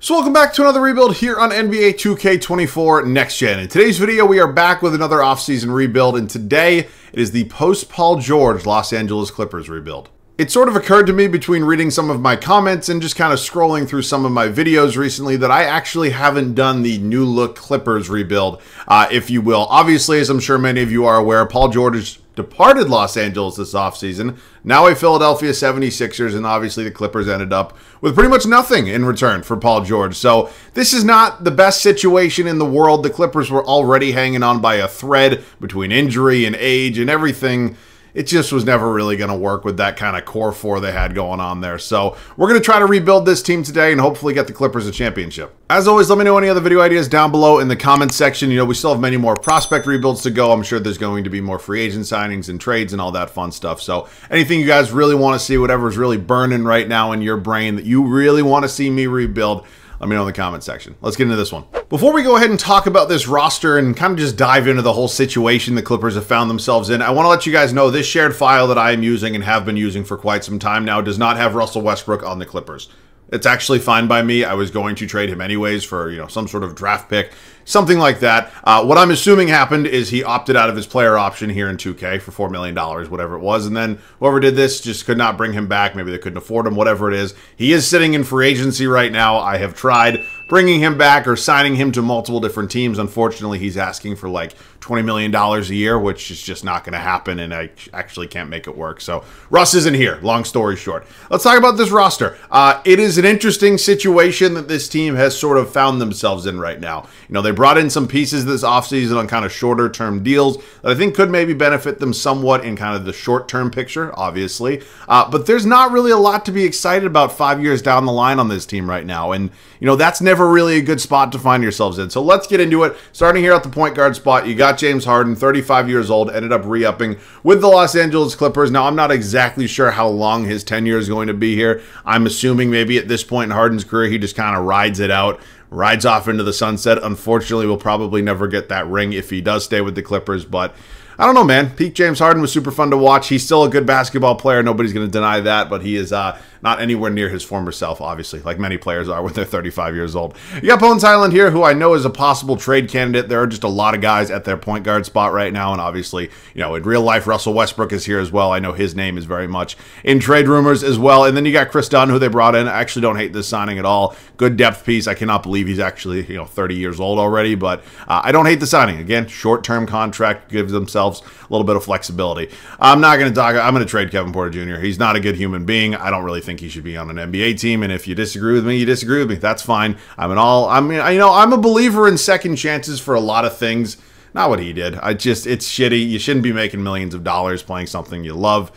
So welcome back to another rebuild here on NBA 2K24 Next Gen. In today's video, we are back with another offseason rebuild, and today it is the post-Paul George Los Angeles Clippers rebuild. It sort of occurred to me between reading some of my comments and just kind of scrolling through some of my videos recently that I actually haven't done the new look Clippers rebuild, if you will. Obviously, as I'm sure many of you are aware, Paul George departed Los Angeles this offseason, now a Philadelphia 76ers, and obviously the Clippers ended up with pretty much nothing in return for Paul George. So this is not the best situation in the world. The Clippers were already hanging on by a thread between injury and age and everything. It just was never really going to work with that kind of core four they had going on there. So we're going to try to rebuild this team today and hopefully get the Clippers a championship. As always, let me know any other video ideas down below in the comments section. You know, we still have many more prospect rebuilds to go. I'm sure there's going to be more free agent signings and trades and all that fun stuff. So anything you guys really want to see, whatever's really burning right now in your brain that you really want to see me rebuild, let me know in the comment section. Let's get into this one. Before we go ahead and talk about this roster and kind of just dive into the whole situation the Clippers have found themselves in, I want to let you guys know this shared file that I am using and have been using for quite some time now does not have Russell Westbrook on the Clippers. It's actually fine by me. I was going to trade him anyways for, you know, some sort of draft pick, something like that. What I'm assuming happened is he opted out of his player option here in 2K for $4 million, whatever it was. And then whoever did this just could not bring him back. Maybe they couldn't afford him, whatever it is. He is sitting in free agency right now. I have tried bringing him back or signing him to multiple different teams. Unfortunately, he's asking for like $20 million a year, which is just not going to happen, and I actually can't make it work. So Russ isn't here, long story short. Let's talk about this roster. It is an interesting situation that this team has sort of found themselves in right now. You know, they brought in some pieces this offseason on kind of shorter term deals that I think could maybe benefit them somewhat in kind of the short term picture, obviously. But there's not really a lot to be excited about 5 years down the line on this team right now. And, you know, that's never really a good spot to find yourselves in. So let's get into it. Starting here at the point guard spot, you got James Harden, 35 years old, ended up re-upping with the Los Angeles Clippers. Now, I'm not exactly sure how long his tenure is going to be here. I'm assuming maybe at this point in Harden's career, he just kind of rides it out, rides off into the sunset. Unfortunately, we'll probably never get that ring if he does stay with the Clippers, but I don't know, man. Peak James Harden was super fun to watch. He's still a good basketball player. Nobody's going to deny that, but he is not anywhere near his former self, obviously, like many players are when they're 35 years old. You got Bones Highland here, who I know is a possible trade candidate. There are just a lot of guys at their point guard spot right now, and obviously, you know, in real life, Russell Westbrook is here as well. I know his name is very much in trade rumors as well. And then you got Chris Dunn, who they brought in. I actually don't hate this signing at all. Good depth piece. I cannot believe he's actually, you know, 30 years old already, but I don't hate the signing. Again, short-term contract, gives themselves a little bit of flexibility. I'm not going to talk. I'm going to trade Kevin Porter Jr. He's not a good human being. I don't really think he should be on an NBA team. And if you disagree with me, you disagree with me. That's fine. I'm a believer in second chances for a lot of things. Not what he did. It's shitty. You shouldn't be making millions of dollars playing something you love.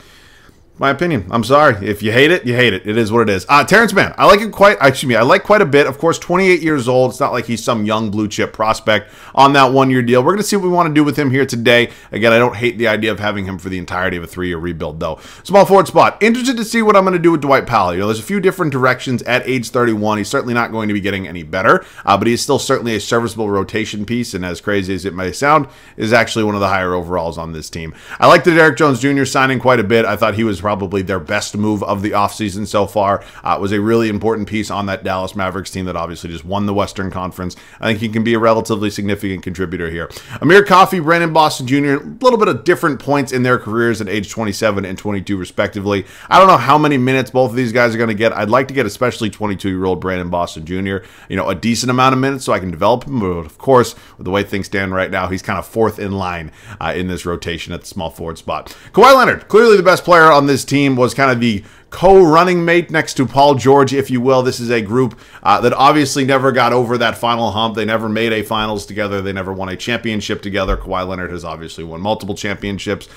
My opinion. I'm sorry. If you hate it, you hate it. It is what it is. Terrence Mann. I like quite a bit. Of course, 28 years old. It's not like he's some young blue chip prospect on that one-year deal. We're going to see what we want to do with him here today. Again, I don't hate the idea of having him for the entirety of a 3-year rebuild, though. Small forward spot. Interested to see what I'm going to do with Dwight Powell. You know, there's a few different directions at age 31. He's certainly not going to be getting any better, but he is still certainly a serviceable rotation piece, and as crazy as it may sound, is actually one of the higher overalls on this team. I like the Derrick Jones Jr. signing quite a bit. I thought he was probably their best move of the offseason so far. It was a really important piece on that Dallas Mavericks team that obviously just won the Western Conference. I think he can be a relatively significant contributor here. Amir Coffey, Brandon Boston Jr., a little bit of different points in their careers at age 27 and 22 respectively. I don't know how many minutes both of these guys are going to get. I'd like to get especially 22-year-old Brandon Boston Jr., you know, a decent amount of minutes so I can develop him. But of course, with the way things stand right now, he's kind of fourth in line in this rotation at the small forward spot. Kawhi Leonard, clearly the best player on this team, was kind of the co-running mate next to Paul George, if you will. This is a group that obviously never got over that final hump. They never made a finals together. They never won a championship together. Kawhi Leonard has obviously won multiple championships.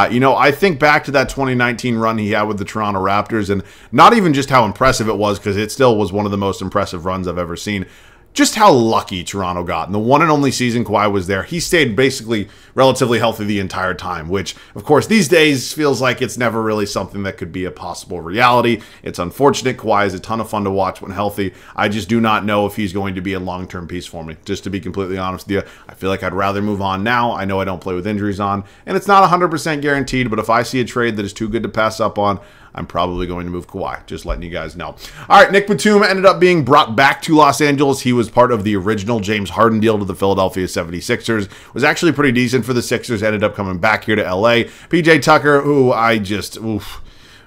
You know, I think back to that 2019 run he had with the Toronto Raptors, and not even just how impressive it was, because it still was one of the most impressive runs I've ever seen. Just how lucky Toronto got. In the one and only season Kawhi was there, he stayed basically relatively healthy the entire time, which, of course, these days feels like it's never really something that could be a possible reality. It's unfortunate. Kawhi is a ton of fun to watch when healthy. I just do not know if he's going to be a long-term piece for me. Just to be completely honest with you, I feel like I'd rather move on now. I know I don't play with injuries on, and it's not 100% guaranteed, but if I see a trade that is too good to pass up on, I'm probably going to move Kawhi. Just letting you guys know. All right, Nick Batum ended up being brought back to Los Angeles. He was part of the original James Harden deal to the Philadelphia 76ers. Was actually pretty decent for the Sixers. Ended up coming back here to LA. PJ Tucker, who I just... Oof,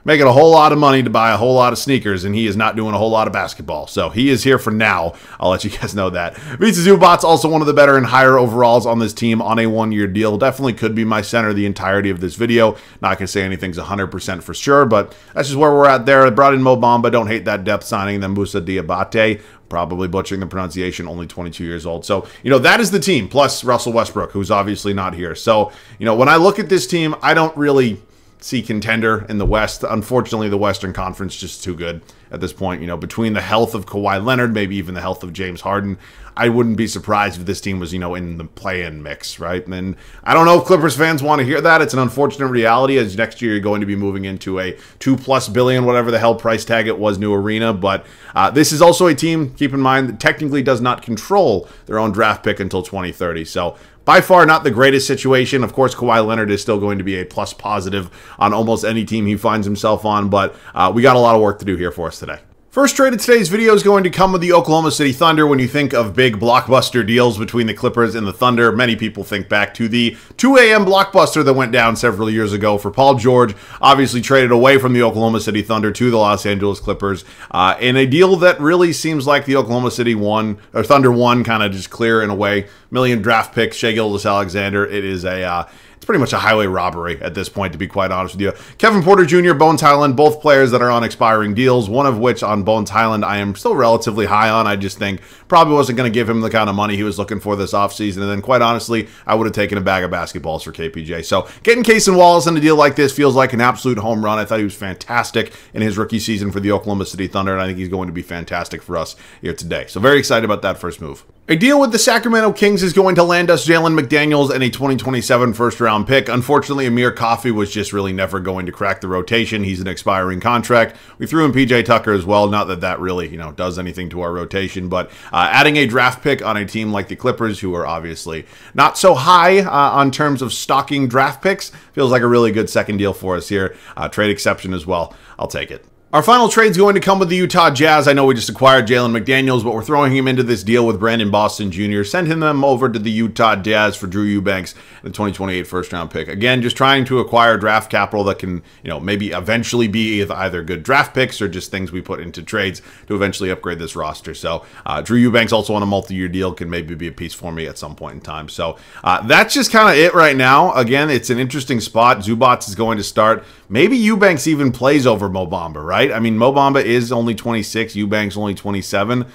making a whole lot of money to buy a whole lot of sneakers, and he is not doing a whole lot of basketball. So he is here for now. I'll let you guys know that. Massa Zubac's also one of the better and higher overalls on this team on a one-year deal. Definitely could be my center the entirety of this video. Not going to say anything's 100% for sure, but that's just where we're at there. I brought in Mo Bamba. Don't hate that depth signing. Then Moussa Diabate. Probably butchering the pronunciation, only 22 years old. So, that is the team, plus Russell Westbrook, who's obviously not here. So, when I look at this team, I don't really see contender in the West. Unfortunately, the Western Conference just too good at this point. Between the health of Kawhi Leonard, maybe even the health of James Harden, I wouldn't be surprised if this team was, in the play-in mix, right? And I don't know if Clippers fans want to hear that. It's an unfortunate reality, as next year you're going to be moving into a $2+ billion, whatever the hell price tag it was, new arena. But this is also a team, keep in mind, that technically does not control their own draft pick until 2030. So by far not the greatest situation. Of course, Kawhi Leonard is still going to be a plus positive on almost any team he finds himself on, but we got a lot of work to do here for us today. First trade of today's video is going to come with the Oklahoma City Thunder. When you think of big blockbuster deals between the Clippers and the Thunder, many people think back to the 2 a.m. blockbuster that went down several years ago for Paul George, obviously traded away from the Oklahoma City Thunder to the Los Angeles Clippers, in a deal that really seems like the Oklahoma City Thunder won kind of just clear in a way. Million draft picks, Shai Gilgeous-Alexander. It is it's pretty much a highway robbery at this point, to be quite honest with you. Kevin Porter Jr., Bones Highland, both players that are on expiring deals, one of which on Bones Highland I am still relatively high on. I just think probably wasn't going to give him the kind of money he was looking for this offseason. And then quite honestly, I would have taken a bag of basketballs for KPJ. So getting Cason Wallace in a deal like this feels like an absolute home run. I thought he was fantastic in his rookie season for the Oklahoma City Thunder, and I think he's going to be fantastic for us here today. So very excited about that first move. A deal with the Sacramento Kings is going to land us Jalen McDaniels and a 2027 first-round pick. Unfortunately, Amir Coffey was just really never going to crack the rotation. He's an expiring contract. We threw in PJ Tucker as well. Not that that really, does anything to our rotation, but adding a draft pick on a team like the Clippers, who are obviously not so high on terms of stocking draft picks, feels like a really good second deal for us here. Trade exception as well. I'll take it. Our final trade is going to come with the Utah Jazz. I know we just acquired Jalen McDaniels, but we're throwing him into this deal with Brandon Boston Jr. Sending them over to the Utah Jazz for Drew Eubanks and a 2028 first-round pick. Again, just trying to acquire draft capital that can, maybe eventually be either good draft picks or just things we put into trades to eventually upgrade this roster. So Drew Eubanks also on a multi-year deal can maybe be a piece for me at some point in time. So that's just kind of it right now. Again, it's an interesting spot. Zubac is going to start. Maybe Eubanks even plays over Mo Bamba, right? I mean, Mo Bamba is only 26, Eubanks only 27.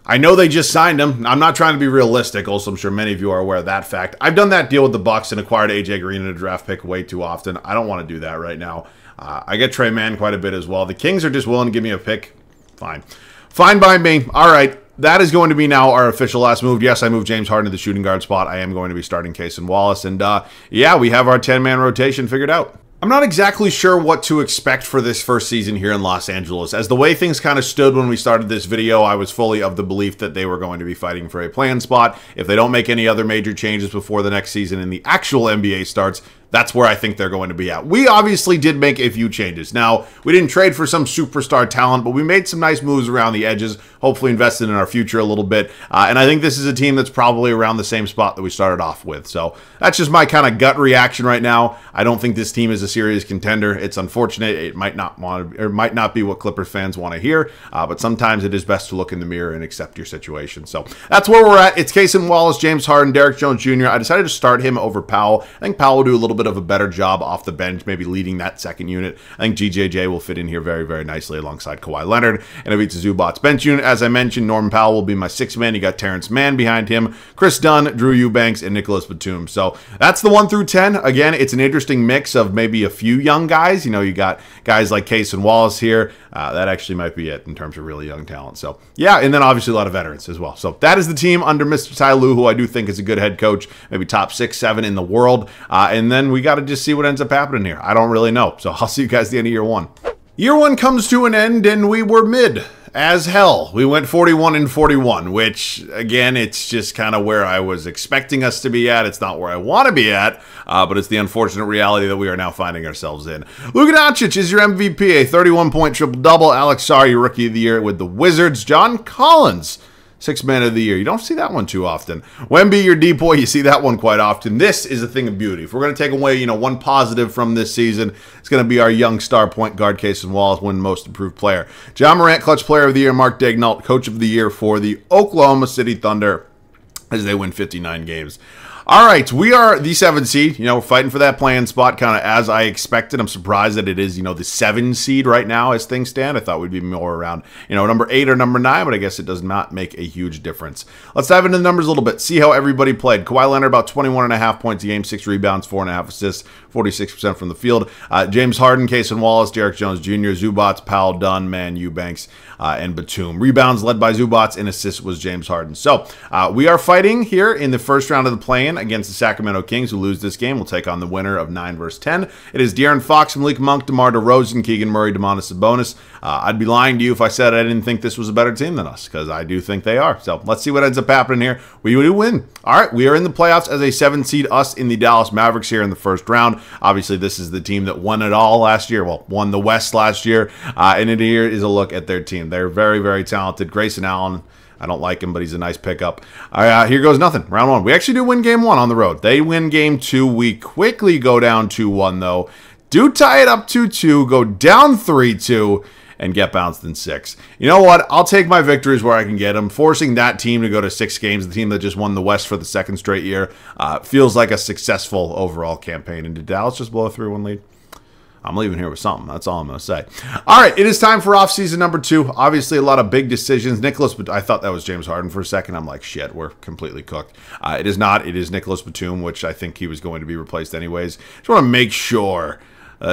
I know they just signed him. I'm not trying to be realistic. Also, I'm sure many of you are aware of that fact. I've done that deal with the Bucks and acquired AJ Green in a draft pick way too often. I don't want to do that right now. I get Trey Mann quite a bit as well. The Kings are just willing to give me a pick. Fine. Fine by me. All right. That is going to be now our official last move. Yes, I moved James Harden to the shooting guard spot. I am going to be starting Cason Wallace. And yeah, we have our 10-man rotation figured out. I'm not exactly sure what to expect for this first season here in Los Angeles. As the way things kind of stood when we started this video, I was fully of the belief that they were going to be fighting for a play-in spot. If they don't make any other major changes before the next season and the actual NBA starts, that's where I think they're going to be at. We obviously did make a few changes. Now, we didn't trade for some superstar talent, but we made some nice moves around the edges, hopefully invested in our future a little bit. And I think this is a team that's probably around the same spot that we started off with. So that's just my kind of gut reaction right now. I don't think this team is a serious contender. It's unfortunate. It might not be what Clippers fans want to hear, but sometimes it is best to look in the mirror and accept your situation. So that's where we're at. It's Cason Wallace, James Harden, Derrick Jones Jr. I decided to start him over Powell. I think Powell will do a little bit of a better job off the bench, maybe leading that second unit. I think GJJ will fit in here very, very nicely alongside Kawhi Leonard and Massa Zubac's bench unit. As I mentioned, Norman Powell will be my sixth man. You got Terrence Mann behind him, Chris Dunn, Drew Eubanks, and Nicholas Batum. So that's the 1 through 10. Again, it's an interesting mix of maybe a few young guys. You got guys like Cason Wallace here. That actually might be it in terms of really young talent. So yeah, and then obviously a lot of veterans as well. So that is the team under Mr. Ty Lue, who I do think is a good head coach, maybe top 6, 7 in the world. And then we got to just see what ends up happening here. I don't really know. So I'll see you guys at the end of year 1. Year 1 comes to an end, and we were mid as hell. We went 41 and 41, which, again, it's just kind of where I was expecting us to be at. It's not where I want to be at, but it's the unfortunate reality that we are now finding ourselves in. Luka Doncic is your MVP, a 31-point triple-double. Alex Sarr, your Rookie of the Year with the Wizards. John Collins, Sixth Man of the Year. You don't see that one too often. Wemby, your D-boy, you see that one quite often. This is a thing of beauty. If we're going to take away, one positive from this season, it's going to be our young star point guard, Cason Wallace, win Most Improved Player. John Morant, Clutch Player of the Year. Mark Daigneault, Coach of the Year for the Oklahoma City Thunder as they win 59 games. All right, we are the 7th seed. We're fighting for that play-in spot kind of as I expected. I'm surprised that it is, the 7 seed right now as things stand. I thought we'd be more around, number 8 or number 9, but I guess it does not make a huge difference. Let's dive into the numbers a little bit, see how everybody played. Kawhi Leonard, about 21.5 points a game, 6 rebounds, 4.5 assists, 46% from the field. James Harden, Cason Wallace, Derrick Jones Jr., Zubats, Powell, Dunn, Mann, Eubanks, and Batum. Rebounds led by Zubats, and assists was James Harden. So we are fighting here in the first round of the play-in against the Sacramento Kings, who lose this game. We'll take on the winner of 9 versus 10. It is De'Aaron Fox, Malik Monk, DeMar DeRozan, Keegan Murray, Domantas Sabonis. I'd be lying to you if I said I didn't think this was a better team than us, because I do think they are. So let's see what ends up happening here. We do win. All right, we are in the playoffs as a 7 seed, us in the Dallas Mavericks here in the first round. Obviously, this is the team that won it all last year. Well, won the West last year. And here is a look at their team. They're very, very talented. Grayson Allen, I don't like him, but he's a nice pickup. Here goes nothing. Round 1. We actually do win game 1 on the road. They win game 2. We quickly go down 2-1, though. Do tie it up 2-2, go down 3-2, and get bounced in 6. You know what? I'll take my victories where I can get them. Forcing that team to go to 6 games, the team that just won the West for the 2nd straight year, feels like a successful overall campaign. And did Dallas just blow a 3-1 lead? I'm leaving here with something. That's all I'm going to say. All right, it is time for offseason number 2. Obviously, a lot of big decisions. But I thought that was James Harden for a second. I'm like, shit, we're completely cooked. It is not. It is Nicholas Batum, which I think he was going to be replaced anyways. Just want to make sure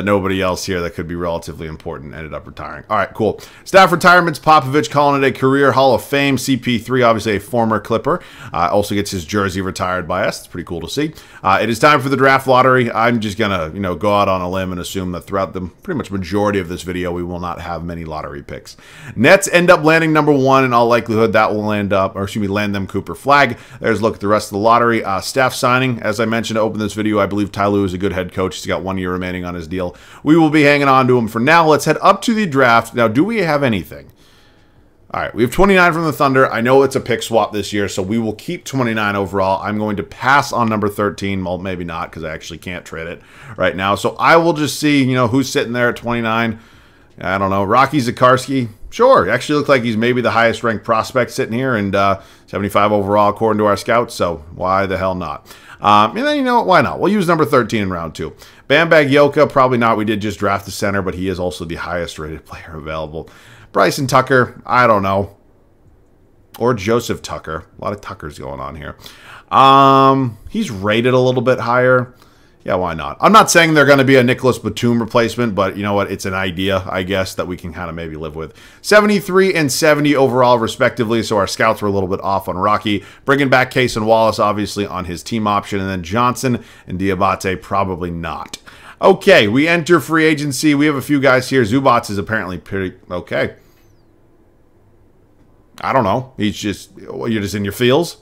nobody else here that could be relatively important ended up retiring. All right, cool. Staff retirements, Popovich calling it a career Hall of Fame. CP3, obviously a former Clipper, also gets his jersey retired by us. It's pretty cool to see. It is time for the draft lottery. I'm just going to, go out on a limb and assume that throughout the pretty much majority of this video, we will not have many lottery picks. Nets end up landing number 1. In all likelihood, that will land them Cooper Flag. There's a look at the rest of the lottery. Staff signing, as I mentioned to open this video, I believe Ty Lue is a good head coach. He's got 1 year remaining on his deal. We will be hanging on to him for now. Let's head up to the draft. Now, do we have anything? All right, we have 29 from the Thunder. I know it's a pick swap this year, so we will keep 29 overall. I'm going to pass on number 13. Well, maybe not, because I actually can't trade it right now. So I will just see, who's sitting there at 29. I don't know. Rocky Zakarsky. Sure. Actually looked like he's maybe the highest ranked prospect sitting here, and 75 overall according to our scouts. So why the hell not? And then, why not? We'll use number 13 in round 2. Bam Bagyoka, probably not. We did just draft the center, but he is also the highest rated player available. Bryson Tucker, I don't know. Or Joseph Tucker. A lot of Tuckers going on here. He's rated a little bit higher. Yeah, why not? I'm not saying they're going to be a Nicholas Batum replacement, but you know what? It's an idea, I guess, that we can kind of maybe live with. 73 and 70 overall, respectively, so our scouts were a little bit off on Rocky. Bringing back Cason Wallace, obviously, on his team option, and then Johnson and Diabate, probably not. Okay, we enter free agency. We have a few guys here. Zubats is apparently pretty okay. I don't know. You're just in your feels?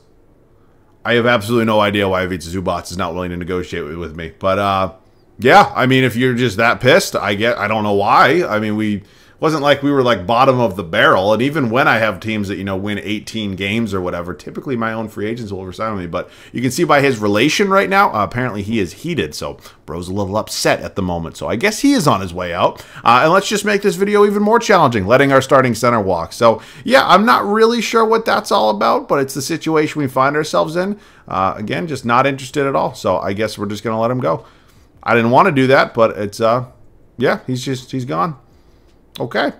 I have absolutely no idea why Ivica Zubats is not willing to negotiate with me. But, yeah, I mean, if you're just that pissed, I don't know why. I mean, wasn't like we were like bottom of the barrel. And even when I have teams that, win 18 games or whatever, typically my own free agents will resign with me. But you can see by his relation right now, apparently he is heated. So bro's a little upset at the moment. So I guess he is on his way out. And let's just make this video even more challenging, letting our starting center walk. So yeah, I'm not really sure what that's all about, but it's the situation we find ourselves in. Again, just not interested at all. So I guess we're just going to let him go. I didn't want to do that, but it's, yeah, he's gone. Okay.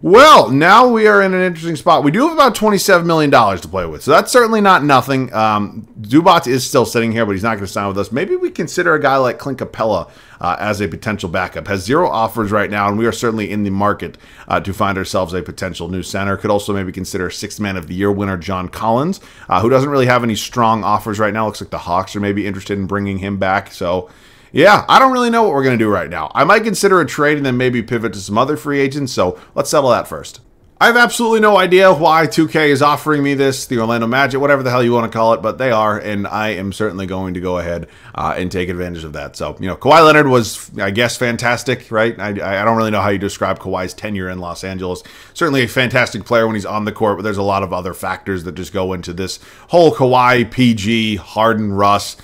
Well, now we are in an interesting spot. We do have about $27 million to play with, so that's certainly not nothing. Zubats is still sitting here, but he's not going to sign with us. Maybe we consider a guy like Clint Capella as a potential backup. Has 0 offers right now, and we are certainly in the market to find ourselves a potential new center. Could also maybe consider 6th Man of the Year winner John Collins, who doesn't really have any strong offers right now. Looks like the Hawks are maybe interested in bringing him back, so... yeah, I don't really know what we're going to do right now. I might consider a trade and then maybe pivot to some other free agents, so let's settle that first. I have absolutely no idea why 2K is offering me this, the Orlando Magic, whatever the hell you want to call it, but they are, and I am certainly going to go ahead and take advantage of that. So, you know, Kawhi Leonard was, I guess, fantastic, right? I don't really know how you describe Kawhi's tenure in Los Angeles. Certainly a fantastic player when he's on the court, but there's a lot of other factors that just go into this whole Kawhi, PG, Harden, Russ.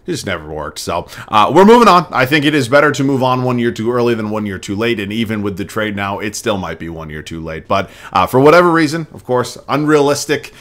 It just never worked. So we're moving on. I think it is better to move on 1 year too early than 1 year too late. And even with the trade now, it still might be 1 year too late. But for whatever reason, of course, unrealistic,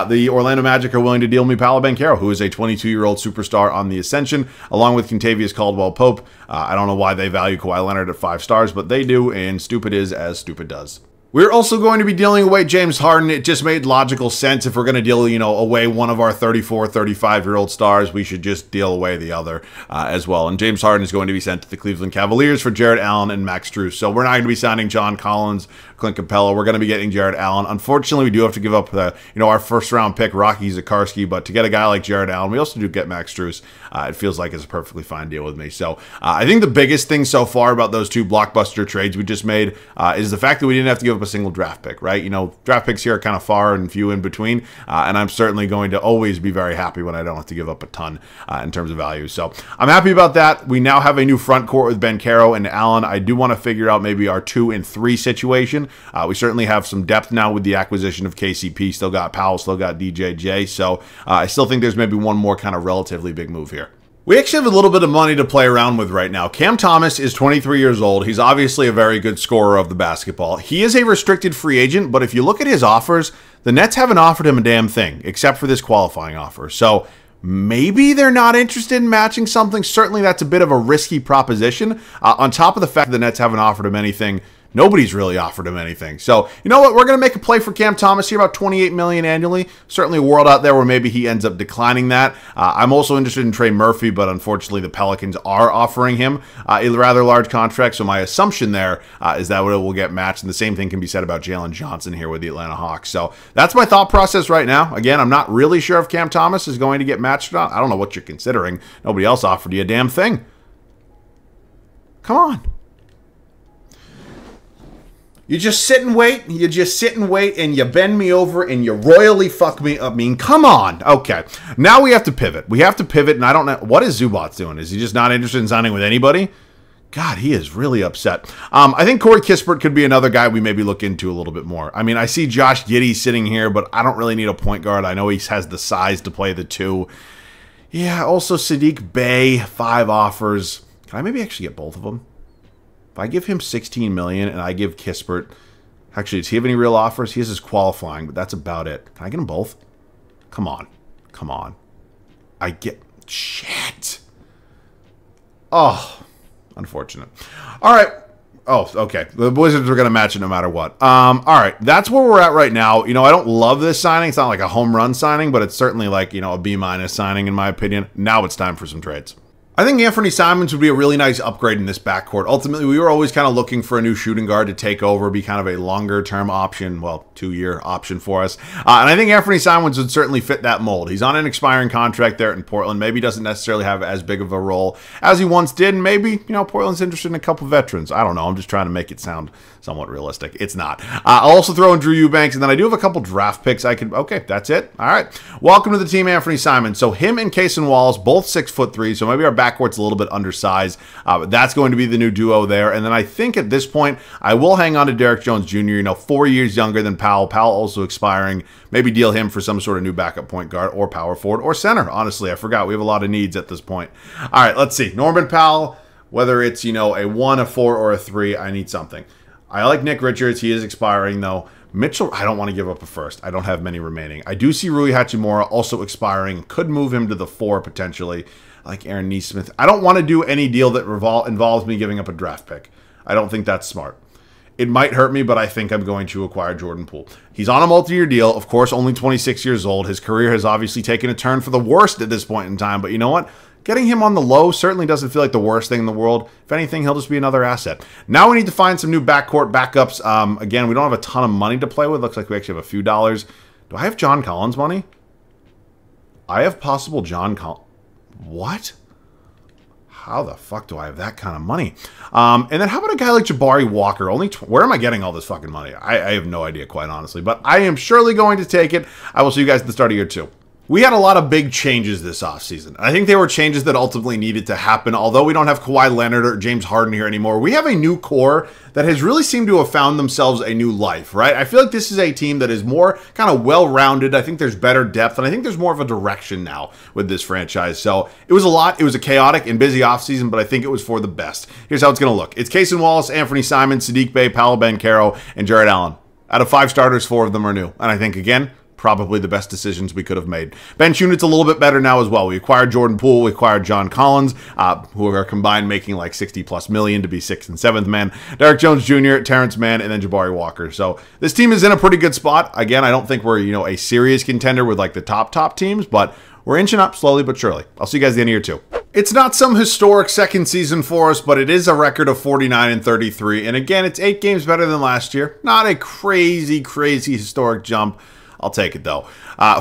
the Orlando Magic are willing to deal me Paolo Banchero, who is a 22-year-old superstar on the ascension, along with Kentavious Caldwell-Pope. I don't know why they value Kawhi Leonard at 5 stars, but they do. And stupid is as stupid does. We're also going to be dealing away James Harden. It just made logical sense. If we're going to deal, you know, away one of our 34, 35-year-old stars, we should just deal away the other as well. And James Harden is going to be sent to the Cleveland Cavaliers for Jarrett Allen and Max Strus. So we're not going to be signing John Collins, Clint Capella. We're going to be getting Jarrett Allen. Unfortunately, we do have to give up our first-round pick, Rocky Zakarsky. But to get a guy like Jarrett Allen, we also do get Max Strus. It feels like it's a perfectly fine deal with me. So I think the biggest thing so far about those two blockbuster trades we just made is the fact that we didn't have to give up a single draft pick, right? You know, draft picks here are kind of far and few in between, and I'm certainly going to always be very happy when I don't have to give up a ton in terms of value. So I'm happy about that. We now have a new front court with Banchero and Allen. I do want to figure out maybe our 2 and 3 situation. We certainly have some depth now with the acquisition of KCP. Still got Powell, still got DJJ. So I still think there's maybe one more kind of relatively big move here. We actually have a little bit of money to play around with right now. Cam Thomas is 23 years old. He's obviously a very good scorer of the basketball. He is a restricted free agent, but if you look at his offers, the Nets haven't offered him a damn thing, except for this qualifying offer. So maybe they're not interested in matching something. Certainly that's a bit of a risky proposition. On top of the fact that the Nets haven't offered him anything, nobody's really offered him anything. So, you know what? We're going to make a play for Cam Thomas here, about $28 million annually. Certainly a world out there where maybe he ends up declining that. I'm also interested in Trey Murphy, but unfortunately the Pelicans are offering him a rather large contract. So my assumption there is that it will get matched. And the same thing can be said about Jalen Johnson here with the Atlanta Hawks. So that's my thought process right now. Again, I'm not really sure if Cam Thomas is going to get matched or not. I don't know what you're considering. Nobody else offered you a damn thing. Come on. You just sit and wait, you just sit and wait, and you bend me over, and you royally fuck me up. I mean, come on. Okay, now we have to pivot. We have to pivot, and I don't know. What is Zubats doing? Is he just not interested in signing with anybody? God, he is really upset. I think Corey Kispert could be another guy we maybe look into a little bit more. I mean, I see Josh Giddey sitting here, but I don't really need a point guard. I know he has the size to play the 2. Yeah, also Sadiq Bey, 5 offers. Can I maybe actually get both of them? If I give him $16 million and I give Kispert, actually, does he have any real offers? He has his qualifying, but that's about it. Can I get them both? Come on. Come on. I get... Shit. Oh, unfortunate. All right. Oh, okay. The Wizards are going to match it no matter what. All right. That's where we're at right now. You know, I don't love this signing. It's not like a home run signing, but it's certainly like, you know, a B- signing in my opinion. Now it's time for some trades. I think Anthony Simons would be a really nice upgrade in this backcourt. Ultimately, we were always kind of looking for a new shooting guard to take over, be kind of a longer-term option, well, 2-year option for us. And I think Anthony Simons would certainly fit that mold. He's on an expiring contract there in Portland. Maybe doesn't necessarily have as big of a role as he once did. And maybe, you know, Portland's interested in a couple veterans. I don't know. I'm just trying to make it sound somewhat realistic. It's not. I'll also throw in Drew Eubanks, and then I do have a couple draft picks I could... Okay, that's it. All right. Welcome to the team, Anthony Simons. So him and Kaysen Wallace, both 6'3", so maybe our backcourt's a little bit undersized. But that's going to be the new duo there. And then I think at this point, I will hang on to Derrick Jones Jr., you know, 4 years younger than Powell. Powell also expiring. Maybe deal him for some sort of new backup point guard or power forward or center. Honestly, I forgot. We have a lot of needs at this point. All right, let's see. Norman Powell, whether it's, you know, a 1, a 4, or a 3, I need something. I like Nick Richards. He is expiring, though. Mitchell, I don't want to give up a first. I don't have many remaining. I do see Rui Hachimura also expiring. Could move him to the 4 potentially. I like Aaron Nesmith. I don't want to do any deal that involves me giving up a draft pick. I don't think that's smart. It might hurt me, but I think I'm going to acquire Jordan Poole. He's on a multi-year deal. Of course, only 26 years old. His career has obviously taken a turn for the worst at this point in time. But you know what? Getting him on the low certainly doesn't feel like the worst thing in the world. If anything, he'll just be another asset. Now we need to find some new backcourt backups. Again, we don't have a ton of money to play with. Looks like we actually have a few dollars. Do I have John Collins money? I have possible John Collins. What? how the fuck do I have that kind of money? And then how about a guy like Jabari Walker? Where am I getting all this fucking money? I have no idea, quite honestly, but I am surely going to take it. I will see you guys at the start of year 2. We had a lot of big changes this offseason. I think they were changes that ultimately needed to happen. Although we don't have Kawhi Leonard or James Harden here anymore, we have a new core that has really seemed to have found themselves a new life, right? I feel like this is a team that is more kind of well-rounded. I think there's better depth, and I think there's more of a direction now with this franchise. So it was a lot. It was a chaotic and busy offseason, but I think it was for the best. Here's how it's going to look. It's Cason Wallace, Anthony Simons, Saddiq Bey, Paolo Banchero, and Jarrett Allen. Out of 5 starters, 4 of them are new. And I think, again, probably the best decisions we could have made. Bench unit's a little bit better now as well. We acquired Jordan Poole, we acquired John Collins, who are combined making like 60+ million to be 6th and 7th man. Derrick Jones Jr., Terrence Mann, and then Jabari Walker. So this team is in a pretty good spot. Again, I don't think we're, a serious contender with like the top teams, but we're inching up slowly but surely. I'll see you guys at the end of year 2. It's not some historic second season for us, but it is a record of 49-33. And again, it's 8 games better than last year. Not a crazy historic jump. I'll take it, though.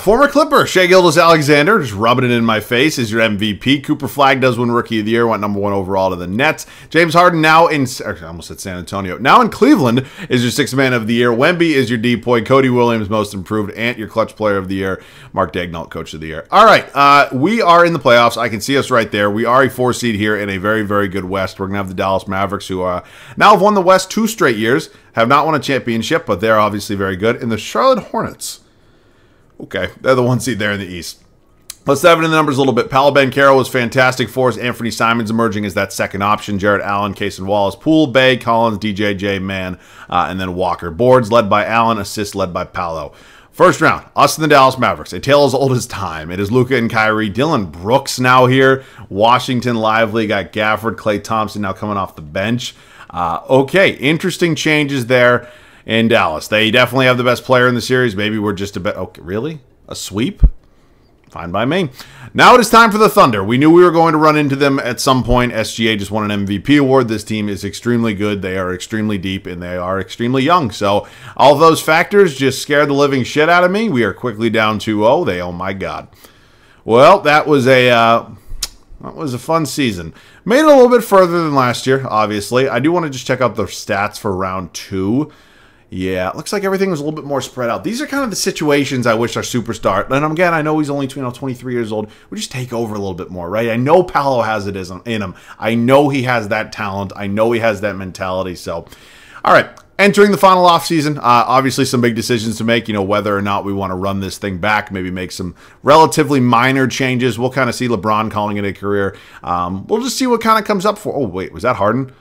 Former Clipper, Shai Gilgeous-Alexander, just rubbing it in my face, is your MVP. Cooper Flagg does win Rookie of the Year, went number 1 overall to the Nets. James Harden now in, I almost said San Antonio, now in Cleveland is your 6th man of the year. Wemby is your Depoy. Cody Williams, most improved. Ant, your clutch player of the year. Mark Daigneault, coach of the year. All right, we are in the playoffs. I can see us right there. We are a 4 seed here in a very good West. We're going to have the Dallas Mavericks, who now have won the West 2 straight years, have not won a championship, but they're obviously very good. And the Charlotte Hornets, okay, they're the 1 seed there in the East. Let's dive into the numbers a little bit. Paolo Banchero was fantastic for us. Anthony Simons emerging as that second option. Jarrett Allen, Cason Wallace, Poole, Bey, Collins, DJJ, Mann, and then Walker. Boards led by Allen, assists led by Paolo. First round, us and the Dallas Mavericks. A tale as old as time. It is Luka and Kyrie. Dylan Brooks now here. Washington Lively. Got Gafford, Klay Thompson now coming off the bench. Okay, interesting changes there in Dallas. They definitely have the best player in the series. Maybe we're just a bit... Okay, really? A sweep? Fine by me. Now it is time for the Thunder. We knew we were going to run into them at some point. SGA just won an MVP award. This team is extremely good. They are extremely deep, and they are extremely young. So all those factors just scared the living shit out of me. We are quickly down 2-0. Oh my God. Well, that was a fun season. Made it a little bit further than last year, obviously. I do want to just check out the stats for round 2. Yeah, it looks like everything was a little bit more spread out. These are kind of the situations I wish our superstar, and again, I know he's only 23 years old, would just take over a little bit more, right? I know Paolo has it in him. I know he has that talent. I know he has that mentality. So, all right, entering the final offseason, obviously some big decisions to make, whether or not we want to run this thing back, maybe make some relatively minor changes. We'll kind of see LeBron calling it a career. We'll just see what kind of comes up for. Oh, wait, was that Harden?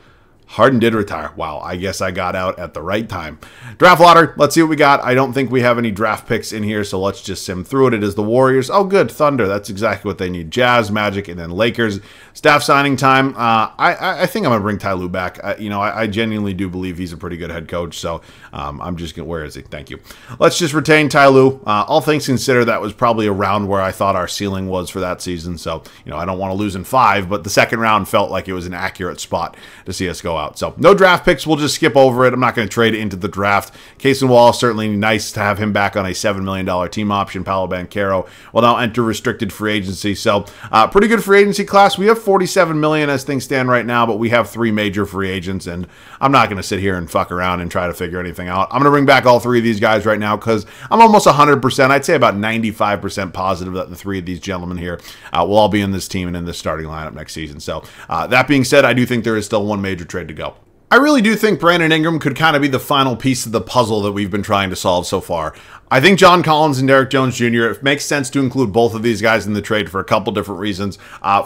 Harden did retire. Wow, I guess I got out at the right time. Draft lottery, let's see what we got. I don't think we have any draft picks in here, so let's just sim through it. It is the Warriors. Oh, good, Thunder. That's exactly what they need. Jazz, Magic, and then Lakers. Staff signing time. I think I'm going to bring Ty Lue back. I genuinely do believe he's a pretty good head coach, so I'm just going to... Where is he? Thank you. Let's just retain Ty Lue. All things considered, that was probably around where I thought our ceiling was for that season, so I don't want to lose in 5, but the second round felt like it was an accurate spot to see us go out. So no draft picks. We'll just skip over it. I'm not going to trade it into the draft. Cason Wallace, certainly nice to have him back on a $7 million team option. Paolo Banchero will now enter restricted free agency. So pretty good free agency class. We have $47 million as things stand right now, but we have 3 major free agents, and I'm not going to sit here and fuck around and try to figure anything out. I'm going to bring back all 3 of these guys right now because I'm almost 100%. I'd say about 95% positive that the 3 of these gentlemen here will all be in this team and in this starting lineup next season. So that being said, I do think there is still one major trade to go. I really do think Brandon Ingram could kind of be the final piece of the puzzle that we've been trying to solve so far. I think John Collins and Derrick Jones Jr., it makes sense to include both of these guys in the trade for a couple different reasons.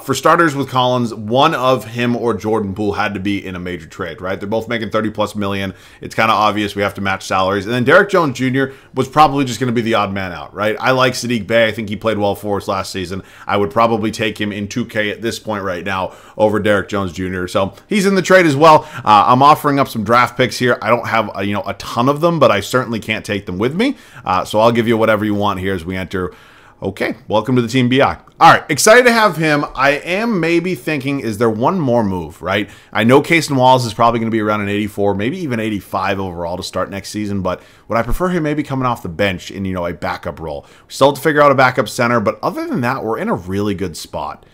For starters, with Collins, one of him or Jordan Poole had to be in a major trade, right? They're both making $30+ million. It's kind of obvious we have to match salaries. And then Derrick Jones Jr. was probably just going to be the odd man out, right? I like Saddiq Bey. I think he played well for us last season. I would probably take him in 2K at this point right now over Derrick Jones Jr. So he's in the trade as well. I'm offering up some draft picks here. I don't have a ton of them, but I certainly can't take them with me. So I'll give you whatever you want here as we enter. Okay, welcome to the Team BI. All right, excited to have him. I am maybe thinking, is there one more move, right? I know Cason Wallace is probably going to be around an 84, maybe even 85 overall to start next season, but would I prefer him maybe coming off the bench in, a backup role? We still have to figure out a backup center, but other than that, we're in a really good spot.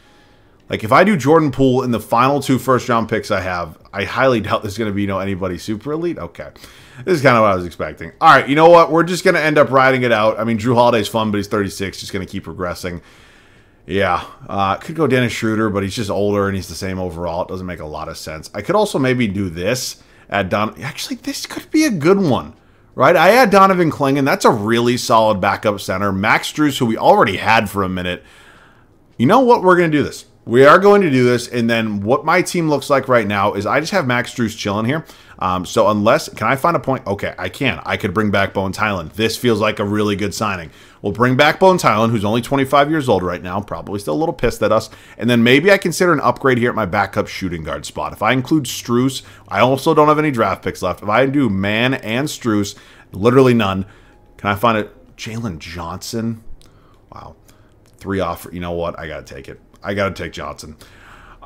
Like, if I do Jordan Poole in the final 2 first-round picks I have, I highly doubt there's going to be anybody super elite. Okay. This is kind of what I was expecting. All right, you know what? We're just going to end up riding it out. I mean, Drew Holiday's fun, but he's 36. Just going to keep progressing. Yeah. Could go Dennis Schroeder, but he's just older, and he's the same overall. It doesn't make a lot of sense. I could also maybe do this. Actually, this could be a good one. Right? I had Donovan Clingan. That's a really solid backup center. Max Strus, who we already had for a minute. You know what? We're going to do this. We are going to do this, and then what my team looks like right now is I just have Max Strus chilling here. So unless, can I find a point? Okay, I can. I could bring back Bones Hyland. This feels like a really good signing. We'll bring back Bones Hyland, who's only 25 years old right now, probably still a little pissed at us. And then maybe I consider an upgrade here at my backup shooting guard spot. If I include Strus, I also don't have any draft picks left. If I do Mann and Strus, literally none. Can I find it? Jalen Johnson? Wow. 3 off. You know what? I got to take it. I got to take Johnson.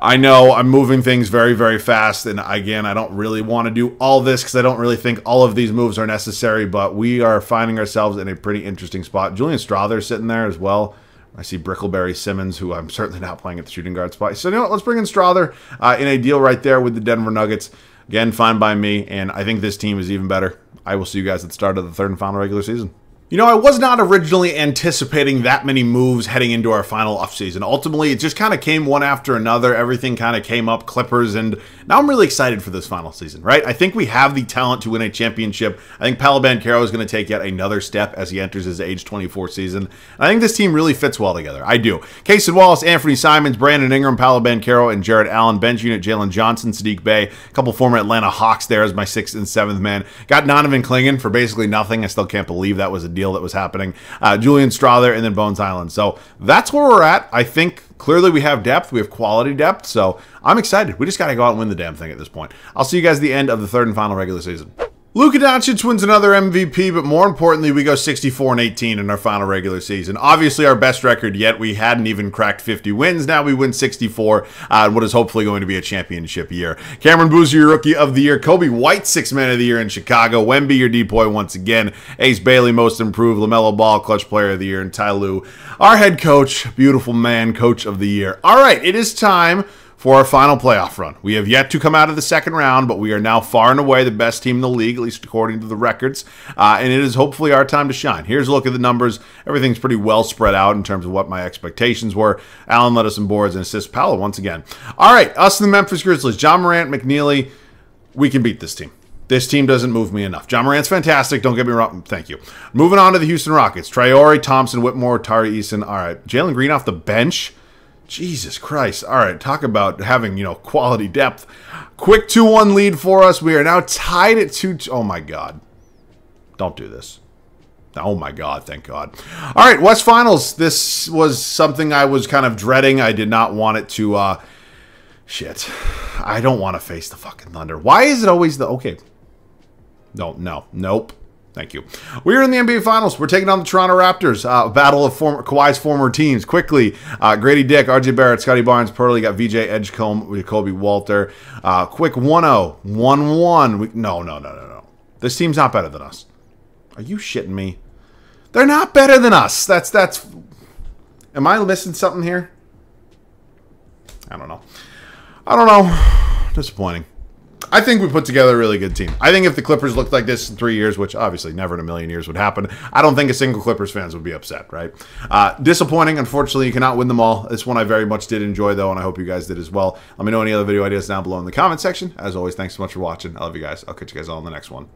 I know I'm moving things very, very fast, and again, I don't really want to do all this because I don't really think all of these moves are necessary, but we are finding ourselves in a pretty interesting spot. Julian Strawther sitting there as well. I see Brickleberry Simmons, who I'm certainly not playing at the shooting guard spot. So, you know what? Let's bring in Strawther in a deal right there with the Denver Nuggets. Again, fine by me, and I think this team is even better. I will see you guys at the start of the 3rd and final regular season. You know, I was not originally anticipating that many moves heading into our final offseason. Ultimately, it just kind of came one after another. Everything kind of came up, Clippers, and now I'm really excited for this final season, right? I think we have the talent to win a championship. I think Paolo Banchero is going to take yet another step as he enters his age 24 season. And I think this team really fits well together. I do. Casey Wallace, Anthony Simons, Brandon Ingram, Paolo Banchero, and Jared Allen. Bench unit, Jalen Johnson, Sadiq Bey. A couple former Atlanta Hawks there as my 6th and 7th man. Got Donovan Clingan for basically nothing. I still can't believe that was a deal that was happening. Julian Strawther, and then Bones Hyland. So that's where we're at. I think clearly we have depth. We have quality depth. So I'm excited. We just got to go out and win the damn thing at this point. I'll see you guys at the end of the 3rd and final regular season. Luka Doncic wins another MVP, but more importantly, we go 64-18 in our final regular season. Obviously, our best record yet. We hadn't even cracked 50 wins. Now we win 64, what is hopefully going to be a championship year. Cameron Boozer, your Rookie of the Year. Kobe White, 6th Man of the Year in Chicago. Wemby, your D-Boy once again. Ace Bailey, Most Improved. LaMelo Ball, Clutch Player of the Year. And Ty Lue, our head coach, beautiful man, Coach of the Year. All right, it is time for our final playoff run. We have yet to come out of the 2nd round, but we are now far and away the best team in the league, at least according to the records, and it is hopefully our time to shine. Here's a look at the numbers. Everything's pretty well spread out in terms of what my expectations were. Allen led us in boards and assists. Paolo once again. All right, us and the Memphis Grizzlies. John Morant, McNeely, we can beat this team. This team doesn't move me enough. John Morant's fantastic. Don't get me wrong. Thank you. Moving on to the Houston Rockets. Traore, Thompson, Whitmore, Tari Eason. All right, Jalen Green off the bench. Jesus Christ. All right, talk about having, quality depth. Quick 2-1 lead for us. We are now tied at 2. Oh, my God. Don't do this. Oh, my God. Thank God. All right, West Finals. This was something I was kind of dreading. I did not want it to... Shit. I don't want to face the fucking Thunder. Why is it always the... Okay. No. Nope. Thank you. We're in the NBA Finals. We're taking on the Toronto Raptors. Battle of Kawhi's former teams. Quickly, Grady Dick, RJ Barrett, Scotty Barnes, Pearly. Got VJ Edgecombe, Kobe Walter. Quick 1-0, 1-1. No. This team's not better than us. Are you shitting me? They're not better than us. That's. Am I missing something here? I don't know. Disappointing. I think we put together a really good team. I think if the Clippers looked like this in 3 years, which obviously never in a million years would happen, I don't think a single Clippers fans would be upset, right? Disappointing. Unfortunately, you cannot win them all. This one I very much did enjoy, though, and I hope you guys did as well. Let me know any other video ideas down below in the comment section. As always, thanks so much for watching. I love you guys. I'll catch you guys all in the next one.